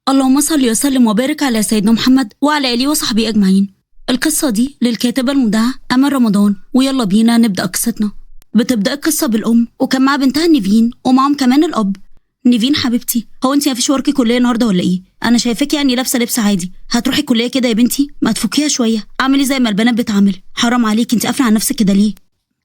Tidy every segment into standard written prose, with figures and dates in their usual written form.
اللهم صل وسلم وبارك على سيدنا محمد وعلى آله وصحبه أجمعين. القصة دي للكاتبة المبدعة أمل رمضان، ويلا بينا نبدأ قصتنا. بتبدأ القصة بالأم وكان معاها بنتها نيفين ومعاهم كمان الأب. نيفين حبيبتي، هو انت مفيش وراكي كلية النهارده ولا ايه؟ انا شايفاكي يعني لابسه لبس عادي، هتروحي الكلية كده يا بنتي؟ ما تفكيها شوية، اعملي زي ما البنات بتعمل، حرام عليكي، انت قافله على نفسك كده ليه؟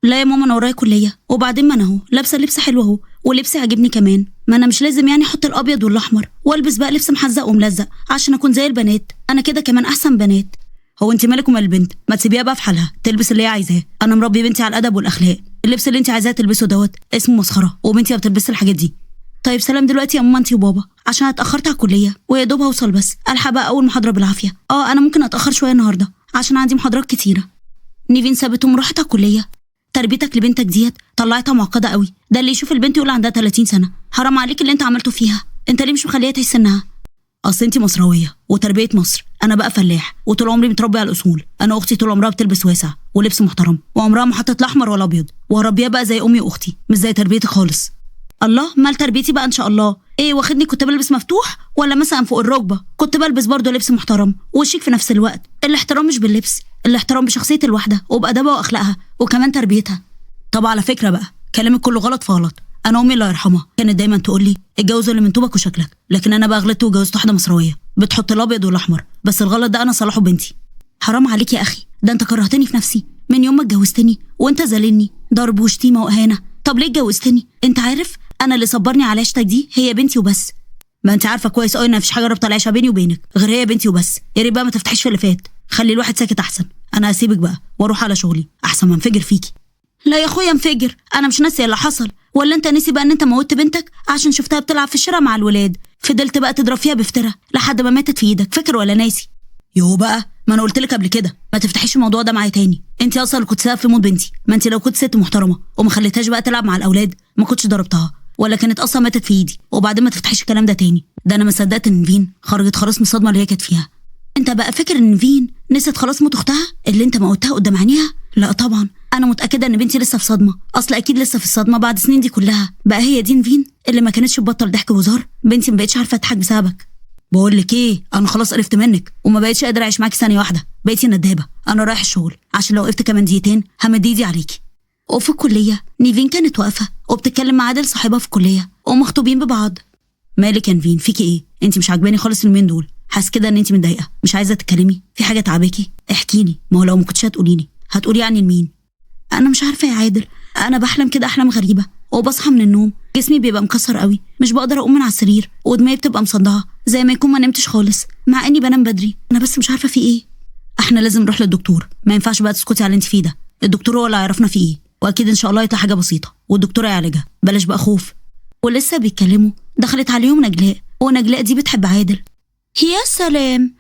لا يا ماما انا ورايا كلية، وبعدين ما انا اهو لابسه لبس حلو اهو، ولبسي عاجبني كمان، ما انا مش لازم يعني احط الابيض والاحمر والبس بقى لبس محزق وملزق عشان اكون زي البنات، انا كده كمان احسن بنات. هو انت مالك ومال البنت؟ ما تسيبيها بقى في حالها تلبس اللي هي عايزاه، انا مربي بنتي على الادب والاخلاق، اللبس اللي انت عايزاه تلبسه دوت اسمه مسخره، وبنتي ما بتلبسش الحاجات دي. طيب سلام دلوقتي يا ماما انتي وبابا، عشان اتاخرت على الكليه ويا دوب هوصل، بس الحق بقى اول محاضره بالعافيه. انا ممكن اتاخر شويه النهارده عشان عندي محاضرات كتيره. نيفين سابتهم وراحت على الكليه. تربيتك لبنتك ديت طلعتها معقده قوي، ده اللي يشوف البنت يقول عندها 30 سنه، حرام عليك اللي انت عملته فيها، انت ليه مش مخليها تعيش سنها؟ اصل انت مصراويه وتربيه مصر، انا بقى فلاح وطول عمري متربي على الاصول، انا اختي طول عمرها بتلبس واسع ولبس محترم وعمرها ما حطت لا احمر ولا ابيض، وهربيها بقى زي امي واختي مش زي تربيتك خالص. الله، مال تربيتي بقى ان شاء الله؟ ايه واخدني كنت بلبس مفتوح ولا مثلا فوق الركبه؟ كنت بلبس برضه لبس محترم وشيك في نفس الوقت. الاحترام مش باللبس، الاحترام بشخصيه الواحده وبادبها واخلاقها وكمان تربيتها. طب على فكره بقى كلامك كله غلط في غلط، انا امي الله يرحمها كانت دايما تقول لي اتجوز اللي من طوبك وشكلك، لكن انا بقى غلطت وجوزت واحده مصراويه بتحط الابيض والاحمر، بس الغلط ده انا صلاحه بنتي. حرام عليك يا اخي، ده انت كرهتني في نفسي من يوم ما اتجوزتني، وانت ذلني ضرب وشتيمه واهانه. طب ليه اتجوزتني؟ انت عارف انا اللي صبرني على عيشتك دي هي بنتي وبس. ما انت عارفه كويس قوي ان مفيش حاجه رابطه العيشه بيني وبينك غير هي بنتي وبس. يا ريت بقى ما تفتحيش في اللي فات، خلي الواحد ساكت احسن. انا هسيبك بقى واروح على شغلي احسن ما انفجر فيكي. لا يا اخويا انفجر، انا مش ناسيه اللي حصل، ولا انت ناسي بقى ان انت موتت بنتك عشان شفتها بتلعب في الشارع مع الولاد، فضلت بقى تضرب فيها بفتره لحد ما ماتت في ايدك، فاكر ولا ناسي؟ يوه بقى، ما انا قلت لك قبل كده ما تفتحيش الموضوع ده معايا تاني، انت اصلا اللي كنت سبب في موت بنتي، ما انت لو كنت ست محترمه وما خليتهاش بقى تلعب مع الاولاد ما كنتش ضربتها ولا كانت اصلا ماتت في ايدي. وبعدين ما تفتحيش الكلام ده تاني، ده انا ما صدقت ان نيفين خرجت خلاص من الصدمه اللي هي كانت فيها. انت بقى فاكر ان نيفين نسيت خلاص موت اختها اللي انت موتها قدام عينيها؟ لا طبعا، انا متاكده ان بنتي لسه في صدمه، اصل اكيد لسه في الصدمه بعد السنين دي كلها. بقى هي دي نيفين اللي ما كانتش تبطل ضحك وهزار؟ بنتي ما بقتش عارفه تضحك بسببك. بقول لك ايه، انا خلاص قرفت منك وما بقتش قادره اعيش معاكي ثانيه واحده، بقيتي ندابه، انا رايح الشغل عشان لو وقفت كمان دقيقتين همد ايدي عليكي. وفي الكليه نيفين كانت واقفه وبتتكلم مع عادل صاحبها في الكليه ومخطوبين ببعض. مالك يا نيفين، فيكي ايه؟ انت مش عاجباني خالص اليومين دول، حاسه كده ان انت متضايقه، مش عايزه تتكلمي؟ في حاجه تعباكي؟ احكي لي، ما هو لو ما كنتش هتقولي هتقولي يعني لمين؟ انا مش عارفه يا عادل، انا بحلم كده احلام غريبه وبصحى من النوم جسمي بيبقى مكسر قوي، مش بقدر اقوم من على السرير ودماغي بتبقى مصدعه زي ما يكون ما نمتش خالص مع اني بنام بدري، انا بس مش عارفه في ايه. احنا لازم نروح للدكتور، ما ينفعش بقى تسكتي على اللي انت فيه ده، الدكتور هو اللي هيعرفنا في ايه، واكيد ان شاء الله يطلع حاجه بسيطه والدكتور هيعالجها، بلاش بقى خوف. ولسه بيتكلموا دخلت عليهم نجلاء، ونجلاء دي بتحب عادل. يا سلام،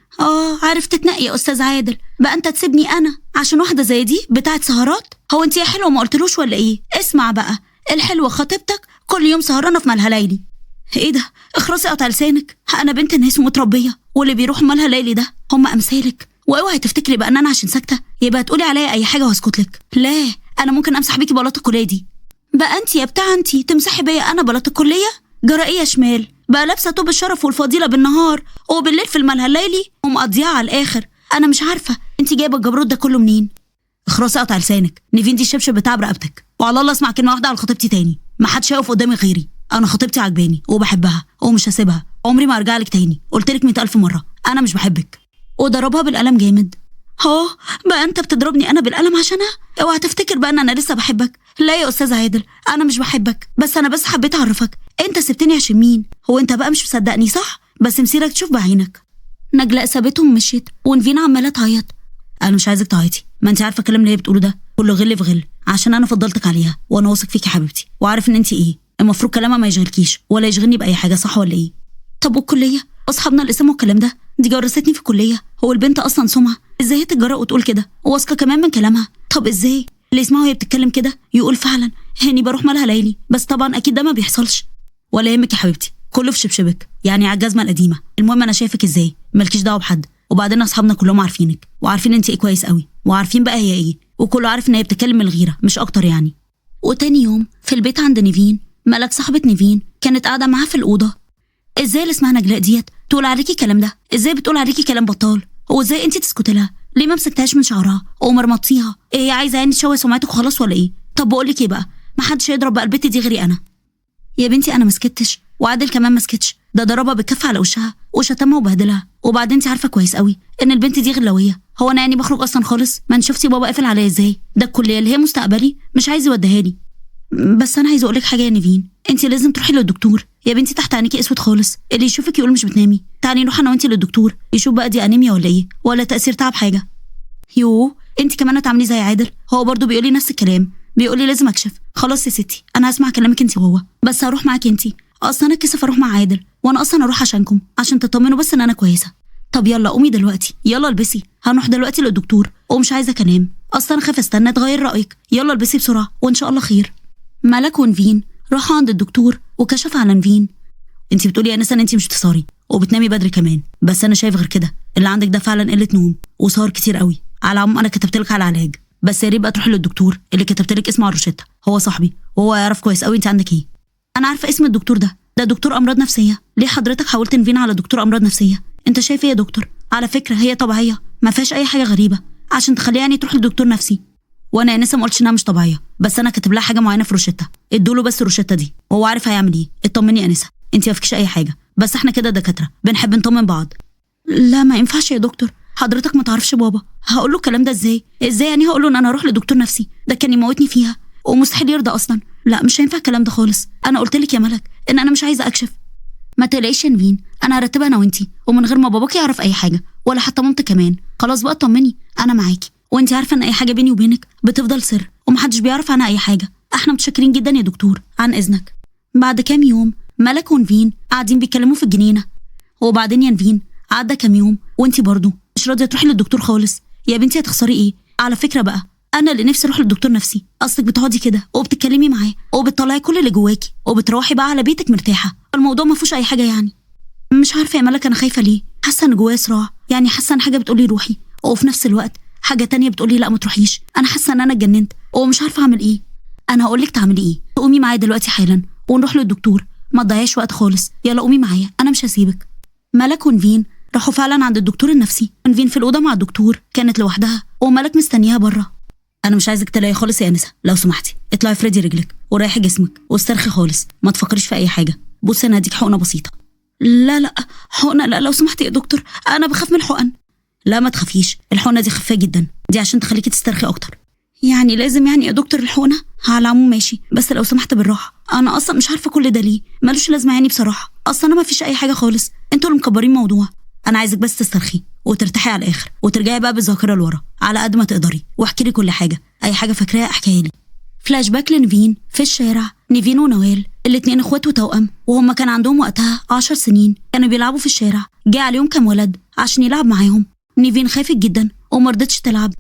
عرفت تنقي يا استاذ عادل، بقى انت تسيبني انا عشان واحده زي دي بتاعت سهرات؟ هو انت يا حلوه ما قلتلوش ولا ايه؟ اسمع بقى، الحلوه خطيبتك كل يوم سهرانه في مالها ليلي. ايه ده؟ اخرسي قطع لسانك، انا بنت الناس ومتربيه، واللي بيروحوا مالها ليلي ده هم امثالك، واوعي تفتكري بقى ان انا عشان ساكته يبقى تقولي عليا اي حاجه وهسكت لك، لا انا ممكن امسح بيكي بلاط الكليه دي. بقى انت يا بتاع انت تمسحي بيا انا بلاط الكليه؟ جرى ايه يا شمال؟ بقى لابسه طوب الشرف والفضيله بالنهار وبالليل في المالها الليلي ومقضيها على الاخر، انا مش عارفه انت جايبه الجبروت ده كله منين. اخرسي قطع لسانك، نيفين دي الشبشب بتاع رقبتك، وعلى الله اسمع كلمه واحده على خطيبتي تاني، ما حدش هيقف قدامي غيري، انا خطيبتي عجباني وبحبها ومش هسيبها، عمري ما ارجع لك تاني، قلت لك 100,000 مره انا مش بحبك. وضربها بالقلم جامد. بقى انت بتضربني انا بالقلم عشانها؟ اوعى تفتكر بقى ان انا لسه بحبك، لا يا استاذ عادل انا مش بحبك، بس انا بس حبيت اعرفك انت سبتني عشان مين؟ هو انت بقى مش مصدقني صح؟ بس مسيرك تشوف بعينك. نجلاء سابتهم مشيت ونفين عماله تعيط. انا مش عايزك تعيطي، ما انت عارفه الكلام اللي هي بتقوله ده كله غل في غل، عشان انا فضلتك عليها وانا واثق فيكي حبيبتي، وعارف ان انت ايه، المفروض كلامها ما يشغلكيش ولا يشغلني باي حاجه، صح ولا ايه؟ طب والكليه واصحابنا اللي سمعوا الكلام ده، دي جرستني في الكليه، هو البنت اصلا سمعه، ازاي هي تتجرأ وتقول كده وواثقه كمان من كلامها؟ طب ازاي اللي يسمعه وهي بتتكلم كده يقول فعلا هاني بروح مالها ليلي؟ بس طبعا اكيد ده ما بيحصلش. ولا يهمك يا حبيبتي، كله في شبشبك، يعني على الجزمه القديمه، المهم انا شايفك ازاي، مالكيش دعوه بحد، وبعدين اصحابنا كلهم عارفينك وعارفين انت ايه كويس قوي، وعارفين بقى هي ايه، وكله عارف ان هي بتتكلم من الغيره مش اكتر يعني. وتاني يوم في البيت عند نيفين، ملك صاحبه نيفين كانت قاعده معاها في الاوضه. ازاي اللي اسمها نجلاء ديت تقول عليكي الكلام ده؟ ازاي بتقول عليكي كلام بطال؟ هو ازاي انت تسكتي لها؟ ليه ما مسكتهاش من شعرها ومرمطتيها؟ ايه عايزه يعني تشوه سمعتك وخلاص ولا ايه؟ طب بقول لك ايه بقى، ما حدش يضرب بقى البت دي غيري انا. يا بنتي انا ما سكتش، وعادل كمان ما سكتش، ده ضربها بالكف على وشها وشتمها وبهدلها. وبعدين انت عارفه كويس قوي ان البنت دي غلويه. هو انا يعني بخرج اصلا خالص؟ ما انت شفتي بابا قافل عليا ازاي؟ ده الكليه اللي هي مستقبلي مش عايز يوديها لي. بس انا عايزه اقول لك حاجه يا نيفين، انت لازم تروحي للدكتور يا بنتي، تحت عينيكي اسود خالص، اللي يشوفك يقول مش بتنامي. تعالي نروح انا وانت للدكتور يشوف بقى دي انيميا ولا ايه، ولا تاثير تعب حاجه. يوه انت كمان هتعملي زي عادل، هو برضو بيقول لي نفس الكلام، بيقول لي لازم اكشف. خلاص يا ستي انا هسمع كلامك انت وهو، بس هروح معاكي انت. اصلا انا كسف اروح مع عادل، وانا اصلا اروح عشانكم، عشان تطمنوا بس ان انا كويسه. طب يلا قومي دلوقتي، يلا البسي، هنروح دلوقتي للدكتور. ومش عايزه انام اصلا، خايفه استنى تغير رايك. يلا البسي بسرعه وان شاء الله خير. ملك ونفين راحوا عند الدكتور وكشف على نفين. انت بتقولي يا انسه ان انت مش بتسهري وبتنامي بدري كمان، بس انا شايف غير كده، اللي عندك ده فعلا قله نوم وسهر كتير قوي. على العموم انا كتبت لك على علاج، بس يا ريت بقى تروحي للدكتور اللي كتبت لك اسمه على الروشته، هو صاحبي وهو يعرف كويس قوي انت عندك ايه. انا عارفه اسم الدكتور ده دكتور امراض نفسيه. ليه حضرتك حاولت نفين على دكتور امراض نفسيه؟ انت شايف ايه يا دكتور؟ على فكره هي طبيعيه، ما فيهاش اي حاجه غريبه عشان تخليها يعني تروح لدكتور نفسي. وانا يا نسا ما قلتش انها مش طبيعيه، بس انا كاتب لها حاجه معينه في روشته، ادوله بس الروشته دي وهو عارف هيعمل ايه. اطمني يا انسه، انت ما فيكيش اي حاجه، بس احنا كده دكاتره بنحب نطمن بعض. لا ما ينفعش يا دكتور، حضرتك ما تعرفش بابا. هقول له الكلام ده ازاي يعني؟ هقول له ان انا اروح لدكتور نفسي؟ ده كان يموتني فيها ومستحيل يرضى اصلا. لا مش هينفع الكلام ده خالص. انا قلت لك يا ملك ان انا مش عايزه اكشف. ما تقلقيش يا نفين، انا هرتبها انا وانتي، ومن غير ما باباك يعرف اي حاجه ولا حتى مامتك كمان. خلاص بقى اطمني، انا معاكي، وانتي عارفه ان اي حاجه بيني وبينك بتفضل سر ومحدش بيعرف عنها اي حاجه. احنا متشكرين جدا يا دكتور، عن اذنك. بعد كام يوم ملك ونفين قاعدين بيتكلموا في الجنينه. وبعدين يا نفين عدى كام يوم وانتي برضو مش راضيه تروحي للدكتور خالص. يا بنتي هتخسري ايه؟ على فكره بقى انا اللي نفسي اروح للدكتور نفسي. اصلك بتقعدي كده وبتتكلمي معاه وبتطلعي كل اللي جواكي وبتروحي بقى على بيتك مرتاحه. الموضوع ما فيهوش اي حاجه يعني. مش عارفه يا ملك انا خايفه ليه، حاسه ان جوايا صراع، يعني حاسه ان حاجه بتقولي روحي وفي نفس الوقت حاجه تانية بتقولي لا ما تروحيش. انا حاسه ان انا اتجننت ومش عارفه اعمل ايه. انا هقول لك تعملي ايه، تقومي معايا دلوقتي حالا ونروح للدكتور، ما تضيعيش وقت خالص. يلا قومي معايا انا مش هسيبك. ملك ونفين راحوا فعلا عند الدكتور النفسي. نفين في الاوضه مع الدكتور كانت لوحدها وملك مستنياها بره. انا مش عايزك تلاقي خالص يا انسه، لو سمحتي اطلعي افردي رجلك وريحي جسمك واسترخي خالص، ما تفكريش في اي حاجه. بصي انا هديك حقنه بسيطه. لا حقنه؟ لا لو سمحتي يا دكتور، انا بخاف من الحقن. لا ما تخافيش، الحقنه دي خفيفه جدا، دي عشان تخليكي تسترخي اكتر. يعني لازم يعني يا دكتور الحقنه؟ على العموم ماشي، بس لو سمحت بالراحه، انا اصلا مش عارفه كل ده ليه، ملوش لازمه يعني بصراحه. اصلا انا ما فيش اي حاجه خالص، انتوا اللي مكبرين موضوع. انا عايزك بس تسترخي وترتاحي على الاخر وترجعي بقى بالذاكره لورا على قد ما تقدري، واحكي لي كل حاجه، اي حاجه فاكراها احكيها لي. فلاش باك لنفين في الشارع. نيفين ونوال الاتنين اخوات وتوأم، وهم كان عندهم وقتها 10 سنين، كانوا بيلعبوا في الشارع. جه عليهم كام ولد عشان يلعب معاهم. نيفين خافت جدا ومرضتش تلعب.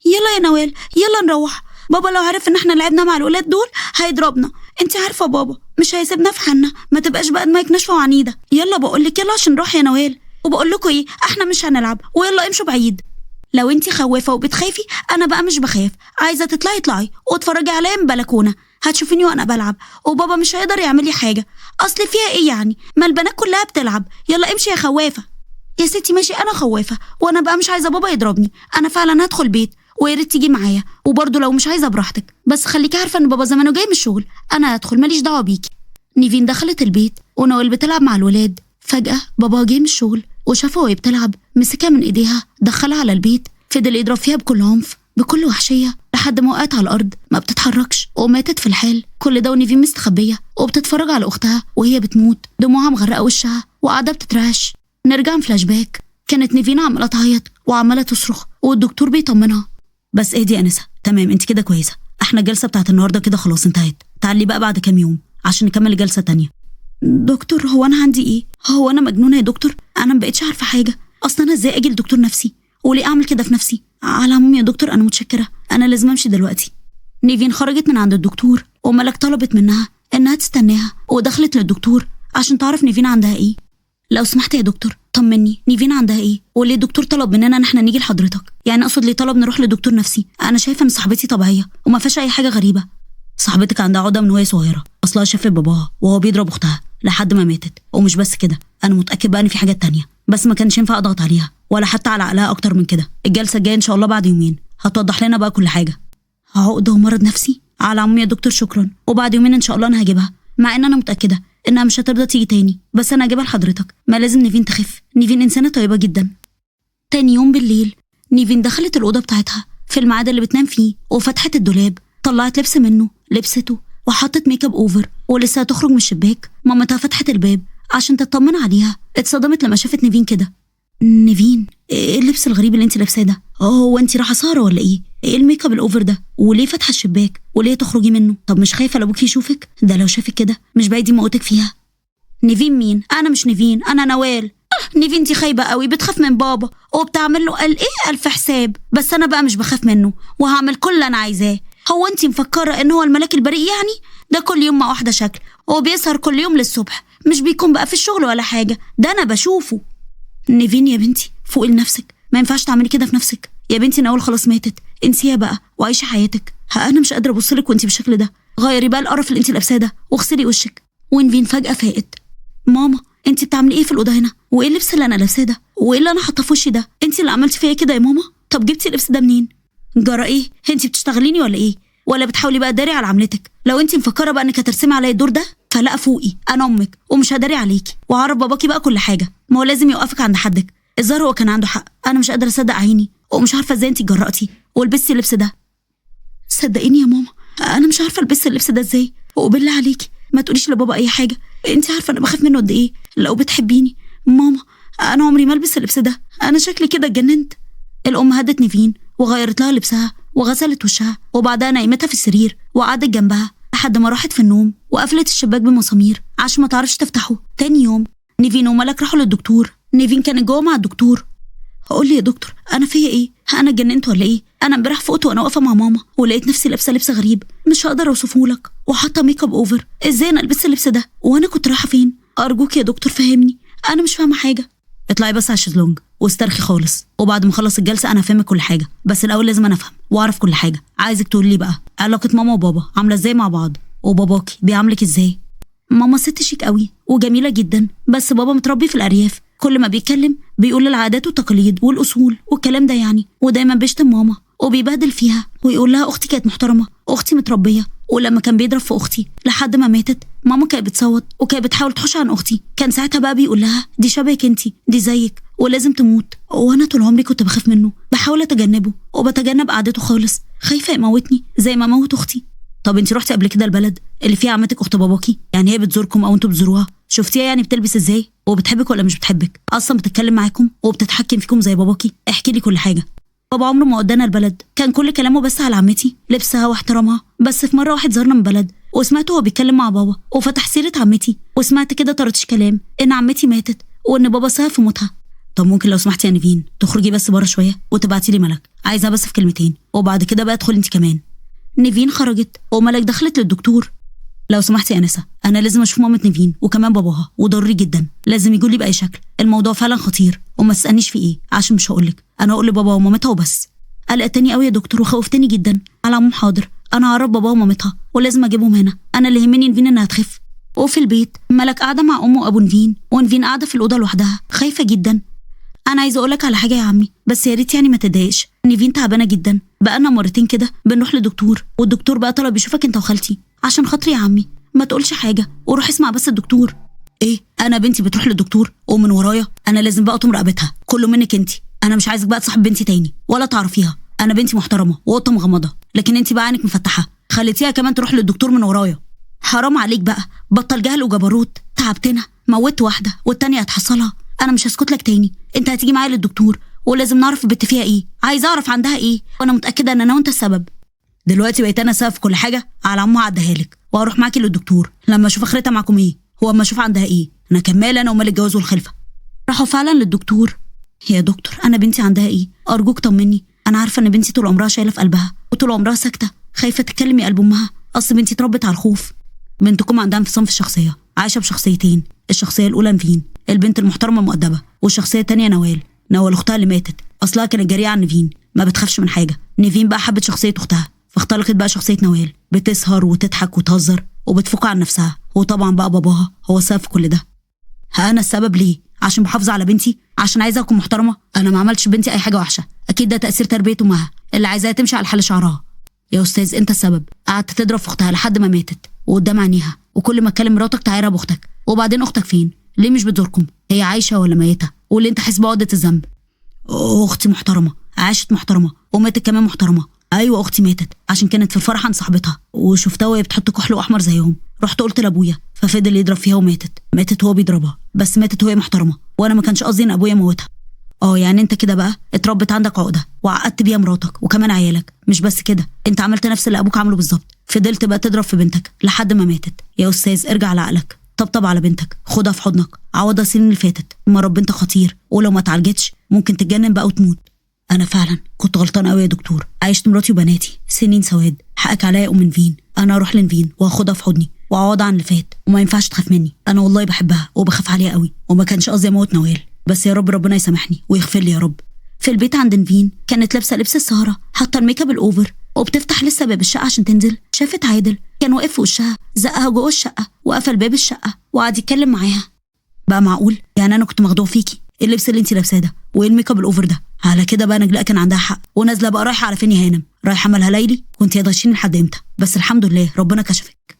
يلا يا نوال يلا نروح، بابا لو عرف ان احنا لعبنا مع الولاد دول هيضربنا. انت عارفه بابا مش هيسيبنا في حالنا، ما تبقاش بقى دماغك ناشفه وعنيده. يلا بقولك يلا عشان نروح يا نوال. وبقول لكم ايه، احنا مش هنلعب، ويلا امشوا بعيد. لو انتي خوافه وبتخافي انا بقى مش بخاف، عايزه تطلعي اطلعي واتفرجي عليا من بلكونه، هتشوفيني وانا بلعب وبابا مش هيقدر يعمل لي حاجه. اصل فيها ايه يعني، ما البنات كلها بتلعب. يلا امشي يا خوافه. يا ستي ماشي انا خوافه، وانا بقى مش عايزه بابا يضربني. انا فعلا هدخل بيت، ويا ريت تيجي معايا، وبرضه لو مش عايزه براحتك، بس خليكي عارفه ان بابا زمانه جاي من الشغل. انا هدخل ماليش دعوه بيكي. نيفين دخلت البيت ونوال بتلعب مع الولاد. فجاه بابا جه من الشغل وشافها وهي بتلعب، مسكها من ايديها دخلها على البيت، فضل يضرب فيها بكل عنف بكل وحشيه لحد ما وقعت على الارض ما بتتحركش وماتت في الحال. كل ده ونيفين مستخبيه وبتتفرج على اختها وهي بتموت، دموعها مغرقه وشها وقاعده بتترعش. نرجع فلاش باك. كانت نيفين عماله تعيط وعماله تصرخ والدكتور بيطمنها. بس اهدي يا انسه، تمام انت كده كويسه، احنا الجلسه بتاعت النهارده كده خلاص انتهت، تعالي بقى بعد كام يوم عشان نكمل جلسه تانية. دكتور هو انا عندي ايه؟ هو انا مجنونه يا دكتور؟ انا مبقتش عارفه حاجه. اصلا انا ازاي اجي لدكتور نفسي وليه اعمل كده في نفسي؟ على العموم يا دكتور انا متشكره، انا لازم امشي دلوقتي. نيفين خرجت من عند الدكتور وملك طلبت منها انها تستناها، ودخلت للدكتور عشان تعرف نيفين عندها ايه. لو سمحت يا دكتور طمني، نيفين عندها ايه؟ وليه الدكتور طلب مننا ان احنا نيجي لحضرتك؟ يعني اقصد ليه طلب نروح لدكتور نفسي؟ انا شايفه ان صاحبتي طبيعيه وما فيهاش اي حاجه غريبه. صاحبتك عندها عقده من وهي صغيره، اصلها شافت باباها وهو بيضرب اختها لحد ما ماتت، ومش بس كده انا متاكد بقى ان في حاجات تانية، بس ما كانش ينفع اضغط عليها ولا حتى على عقلها اكتر من كده. الجلسه الجايه ان شاء الله بعد يومين هتوضح لنا بقى كل حاجه. عقده ومرض نفسي؟ على عموم يا دكتور شكرا، وبعد يومين ان شاء الله انا هجيبها، مع ان انا متاكده انها مش هترضى تيجي تاني، بس انا هجيبها لحضرتك. ما لازم نيفين تخف، نيفين انسانه طيبه جدا. تاني يوم بالليل نيفين دخلت الاوضه بتاعتها في الميعاد اللي بتنام فيه، وفتحت الدولاب، طلعت لبس منه، لبسته وحطت ميك اب اوفر، ولسه هتخرج من الشباك مامتها فتحت الباب عشان تطمن عليها. اتصدمت لما شافت نيفين كده. نيفين، ايه اللبس الغريب اللي انت لابساه ده؟ هو انت رايحه سهره ولا ايه؟ ايه الميك اب الاوفر ده؟ وليه فاتحه الشباك؟ وليه تخرجي منه؟ طب مش خايفه لابوكي يشوفك؟ ده لو شافك كده مش بعيد يموتك فيها. نيفين مين؟ انا مش نيفين، انا نوال. نيفين دي خايبه قوي، بتخاف من بابا وبتعمل له قال ايه الف حساب، بس انا بقى مش بخاف منه وهعمل كل اللي انا عايزاه. هو انت مفكره ان هو الملاك البريء يعني؟ ده كل يوم مع واحده شكل، وبيسهر كل يوم للصبح، مش بيكون بقى في الشغل ولا حاجه، ده انا بشوفه. نيفين يا بنتي فوقي لنفسك، ما ينفعش تعملي كده في نفسك يا بنتي. نوال خلاص ماتت، انسيها بقى وعيشي حياتك. انا مش قادره ابصلك وانتي بالشكل ده، غيري بقى القرف اللي انتي لابساه ده واغسلي وشك. ونيفين فجاه فاقت. ماما انتي بتعملي ايه في الاوضه هنا؟ وايه اللبس اللي انا لابساه ده؟ وايه اللي انا حاطه في وشي ده؟ انتي اللي عملتي فيا كده يا ماما؟ طب جبتي اللبس ده منين؟ جرى ايه؟ انتي بتشتغليني ولا ايه؟ ولا بتحاولي بقى تداري على عملتك؟ لو انتي مفكره بقى انك هترسمي عليا الدور ده فلا، فوقي، انا امك ومش هداري عليكي، وهعرف باباكي بقى كل حاجه. ما هو لازم يوقفك عند حدك. الظاهر هو كان عنده حق، انا مش قادره اصدق عيني، ومش عارفه ازاي انتي جرأتي ولبستي اللبس ده. صدقيني يا ماما انا مش عارفه البس اللبس ده ازاي، وبالله عليكي ما تقوليش لبابا اي حاجه، انتي عارفه انا بخاف منه قد ايه. لو بتحبيني ماما انا عمري ما البس اللبس ده، انا شكلي كده اتجننت. الام هدت نيفين وغيرت لها لبسها وغسلت وشها، وبعدها نيمتها في السرير وقعدت جنبها لحد ما راحت في النوم، وقفلت الشباك بمسامير عشان ما تعرفش تفتحه. تاني يوم نيفين وملك راحوا للدكتور. نيفين كانت جوه مع الدكتور. قول لي يا دكتور انا فيا ايه؟ انا اتجننت ولا ايه؟ انا امبارح فقت وانا واقفه مع ماما ولقيت نفسي لابسه لبس غريب مش هقدر اوصفه لك، وحاطه ميك اب اوفر. ازاي انا لبست اللبس ده؟ وانا كنت رايحه فين؟ ارجوك يا دكتور فهمني، انا مش فاهمه حاجه. اطلعي بس على الشезлونج واسترخي خالص، وبعد ما اخلص الجلسه انا هفهمك كل حاجه، بس الاول لازم انا افهم واعرف كل حاجه. عايزك تقول لي بقى علاقه ماما وبابا عامله ازاي مع بعض، وباباكي بيعاملك ازاي؟ ماما ست شيك قوي وجميله جدا، بس بابا متربي في الارياف، كل ما بيتكلم بيقول العادات والتقاليد والاصول والكلام ده يعني، ودايما بيشتم ماما وبيبهدل فيها ويقول لها اختي كانت محترمه، اختي متربيه. ولما كان بيضرب في اختي لحد ما ماتت، ماما كانت بتصوت وكانت بتحاول تحوش عن اختي. كان ساعتها بقى بيقول لها دي شبهك انتي، دي زيك ولازم تموت. وانا طول عمري كنت بخاف منه، بحاول اتجنبه وبتجنب قعدته خالص، خايفه يموتني زي ما موت اختي. طب انتي رحتي قبل كده البلد اللي فيها عمتك اخت باباكي؟ يعني هي بتزوركم او انتوا بتزوروها؟ شفتيها يعني بتلبس ازاي؟ وبتحبك ولا مش بتحبك؟ اصلا بتتكلم معاكم وبتتحكم فيكم زي باباكي؟ احكي لي كل حاجه. بابا عمره ما ودانا البلد، كان كل كلامه بس على عمتي، لبسها واحترامها. بس في مره واحد زارنا من بلد وسمعته هو بيتكلم مع بابا وفتح سيره عمتي، وسمعت كده طرطش كلام ان عمتي ماتت وان بابا ساها في موتها. طب ممكن لو سمحتي يا نيفين تخرجي بس بره شويه وتبعتي لي ملك، عايزها بس في كلمتين، وبعد كده بقى ادخلي انت كمان. نيفين خرجت وملك دخلت للدكتور. لو سمحتي يا انسه انا لازم اشوف مامة نيفين وكمان باباها، وضروري جدا، لازم يجوا لي باي شكل، الموضوع فعلا خطير، وما تسالنيش في ايه عشان مش هقولك، انا هقول لبابا ومامتها وبس. قلقتني قوي يا دكتور وخوفتني جدا. على العموم حاضر، انا هعرف بابا ومامتها ولازم اجيبهم هنا، انا اللي يهمني نيفين انها تخف. وفي البيت ملك قاعده مع امه وابو نيفين، ونيفين قاعده في الاوضه لوحدها خايفه جدا. انا عايزه اقولك على حاجه يا عمي، بس يا ريت يعني ما تضايقش، نيفين تعبانه جدا، بقالنا مرتين كده بنروح لدكتور، والدكتور بقى طلب يشوفك انت وخالتي. عشان خاطري يا عمي ما تقولش حاجه وروح اسمع بس الدكتور. ايه انا بنتي بتروح للدكتور ومن ورايا؟ انا لازم بقى اطم رقبتها، كله منك انت. انا مش عايزك بقى تصاحب بنتي تاني ولا تعرفيها، انا بنتي محترمه وقطه مغمضه، لكن انت بقى عينك مفتحه، خليتيها كمان تروح للدكتور من ورايا. حرام عليك بقى، بطل جهل وجبروت، تعبتنا، موت واحده والتانيه هتحصلها. انا مش هسكت لك تاني، انت هتيجي معايا للدكتور ولازم نعرف البت فيها ايه، عايزه اعرف عندها ايه، وانا متاكده ان انا وانت السبب. دلوقتي بقيت انا سبب في كل حاجه، على عمو هعديها لك وهروح معاكي للدكتور لما اشوف اخرتها معاكم ايه، هو اما اشوف عندها ايه. انا كمال، انا ومال الجواز والخلفه. راحوا فعلا للدكتور. يا دكتور انا بنتي عندها ايه؟ ارجوك طمني، انا عارفه ان بنتي طول عمرها شايله في قلبها وطول عمرها ساكته، خايفه تتكلم يا قلب امها، اصل بنتي اتربت على الخوف. بنتكم عندها انفصام في الشخصيه، عايشه بشخصيتين، الشخصيه الاولى نيفين البنت المحترمه المؤدبه، والشخصيه الثانيه نوال اختها اللي ماتت، اصلها كانت جريئه عن نيفين، ما بتخافش من حاجه. نيفين بقى حبت شخصيه اختها، فاختلقت بقى شخصيه نوال، بتسهر وتضحك وتهزر وبتفوق عن نفسها، وطبعا بقى باباها هو السبب في كل ده. انا السبب ليه؟ عشان بحافظ على بنتي، عشان عايزه اكون محترمه. انا ما عملتش بنتي اي حاجه وحشه، اكيد ده تاثير تربيه امها اللي عايزاها تمشي على حل شعرها. يا استاذ انت السبب، قعدت تضرب في اختها لحد ما ماتت وقدام عينيها، وكل ما اتكلم مراتك تعايرها باختك. وبعدين اختك فين؟ ليه مش بتزوركم؟ هي عايشه ولا ميته؟ واللي انت حاسس بعقده الذنب. اختي محترمه، عاشت محترمه وماتت كمان محترمه. ايوه اختي ماتت عشان كانت في الفرح عند صاحبتها وشفتها وهي بتحط كحل احمر زيهم، رحت قلت لابويا ففضل يضرب فيها ماتت وهو بيضربها، بس ماتت وهي محترمه، وانا ما كانش قصدي ان ابويا موتها. يعني انت كده بقى اتربت عندك عقده وعقدت بيها مراتك وكمان عيالك. مش بس كده، انت عملت نفس اللي ابوك عمله بالظبط، فضلت بقى تضرب في بنتك لحد ما ماتت. يا استاذ ارجع لعقلك، طبطب على بنتك، خدها في حضنك، عوضها السنين اللي فاتت. مرض بنتك خطير، ولو ما اتعالجتش ممكن تتجنن بقى وتموت. انا فعلا كنت غلطان قوي يا دكتور، عايشت مراتي وبناتي سنين سواد. حقك عليا يا ام نيفين، انا اروح لنيفين واخدها في حضني واعوضها عن اللي فات، وما ينفعش تخاف مني. انا والله بحبها وبخاف عليها قوي، وما كانش قصدي اموت نوال، بس يا رب ربنا يسامحني ويغفر لي يا رب. في البيت عند نيفين كانت لابسه لبس السهره، حاطه الميك اب الاوفر، وبتفتح لسه باب الشقه عشان تنزل، شافت عادل كان واقف في وشها، زقها جوه الشقه وقفل باب الشقه وقعد يتكلم معاها. بقى معقول؟ يعني انا كنت مخدوع فيكي؟ ايه اللبس اللي انت لابساه ده؟ وايه الميك اب الاوفر ده؟ على كده بقى نجلاء كان عندها حق، ونازله بقى رايحه على فين يا هانم؟ رايحه مالها ليلي؟ كنت هتغشيني لحد امتى؟ بس الحمد لله ربنا كشفك.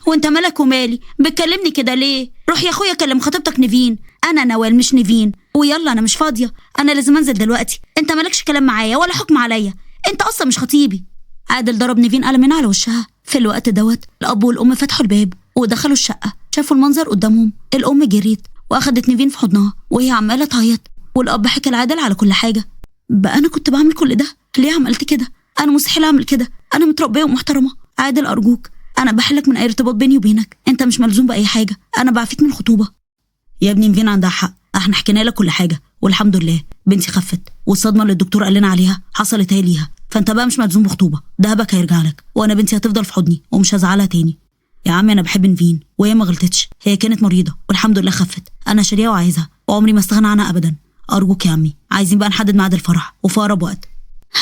وانت مالك ومالي؟ بتكلمني كده ليه؟ روح يا اخويا كلم خطيبتك نيفين، انا نوال مش نيفين. ويلا انا مش فاضيه، انا لازم انزل دلوقتي، انت مالكش كلام معايا ولا حكم عليا، انت اصلا مش خطيبي. عادل ضرب نيفين قلمين على وشها. في الوقت دوت الاب والام فتحوا الباب ودخلوا الشقه، شافوا المنظر قدامهم. الام جريت واخدت نيفين في حضنها وهي عماله تعيط، والاب حكى لعادل على كل حاجه. بقى انا كنت بعمل كل ده ليه؟ عملت كده؟ انا مستحيل اعمل كده، انا متربيه ومحترمه. عادل ارجوك، انا بحلك من اي ارتباط بيني وبينك، انت مش ملزوم باي حاجه، انا بعفيك من الخطوبه. يا ابني نيفين عندها حق، احنا حكينا لك كل حاجه والحمد لله بنتي خفت، والصدمه اللي الدكتور قال لنا عليها حصلت هي ليها، فانت بقى مش ملزوم بخطوبه، دهبك هيرجع لك، وانا بنتي هتفضل في حضني ومش هزعلها تاني. يا عمي انا بحب نيفين وهي ما غلطتش، هي كانت مريضه والحمد لله خفت، انا شاريها وعايزها وعمري ما استغنى عنها ابدا. ارجوك يا عمي، عايزين بقى نحدد ميعاد الفرح وفي اقرب وقت.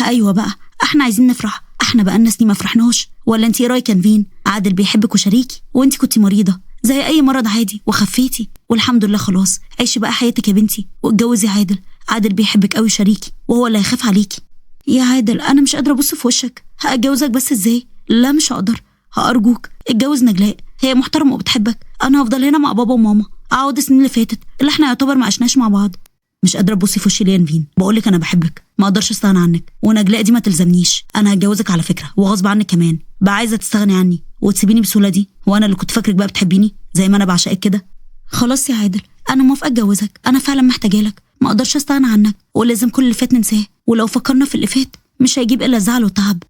ايوه بقى احنا عايزين نفرح، احنا بقى الناس دي ما فرحناش. ولا انت ايه رايك يا نيفين؟ عادل بيحبك وشريكي، وانت كنتي مريضه زي اي مرض عادي وخفيتي والحمد لله خلاص. عيشي بقى حياتك يا بنتي واتجوزي عادل، عادل بيحبك قوي شريكي وهو اللي هيخاف عليكي. يا عادل انا مش قادره ابص في وشك، هاتجوزك بس ازاي؟ لا مش هقدر، هارجوك اتجوز نجلاء، هي محترمه وبتحبك، انا هفضل هنا مع بابا وماما اعوض السنين اللي فاتت اللي احنا يعتبر ما عشناش مع بعض. مش قادره تبصي في وشي ليه يا نيفين؟ بقولك انا بحبك، ما اقدرش استغنى عنك، ونجلاء دي ما تلزمنيش، انا هتجوزك على فكره وغصب عنك كمان. بقى عايزه تستغني عني وتسيبيني بسهوله دي؟ وانا اللي كنت فاكرك بقى بتحبيني زي ما انا بعشقك كده. خلاص يا عادل انا موافقه اتجوزك، انا فعلا محتاجالك، ما اقدرش استغنى عنك، ولازم كل اللي فات ننساه، ولو فكرنا في اللي فات مش هيجيب الا زعل وتعب.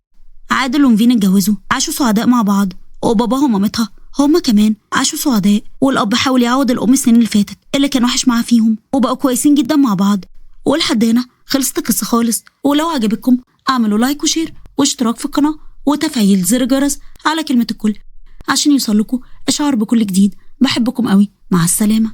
عادل ونيفين اتجوزوا، عاشوا سعداء مع بعض، وباباها ومامتها هما كمان عاشوا سعداء، والاب حاول يعوض الام السنين اللي فاتت اللي كان وحش معاها فيهم، وبقوا كويسين جدا مع بعض. ولحد هنا خلصت القصه خالص. ولو عجبتكم اعملوا لايك وشير واشتراك في القناه وتفعيل زر الجرس على كلمه الكل عشان يوصلكوا اشعار بكل جديد. بحبكم قوي، مع السلامه.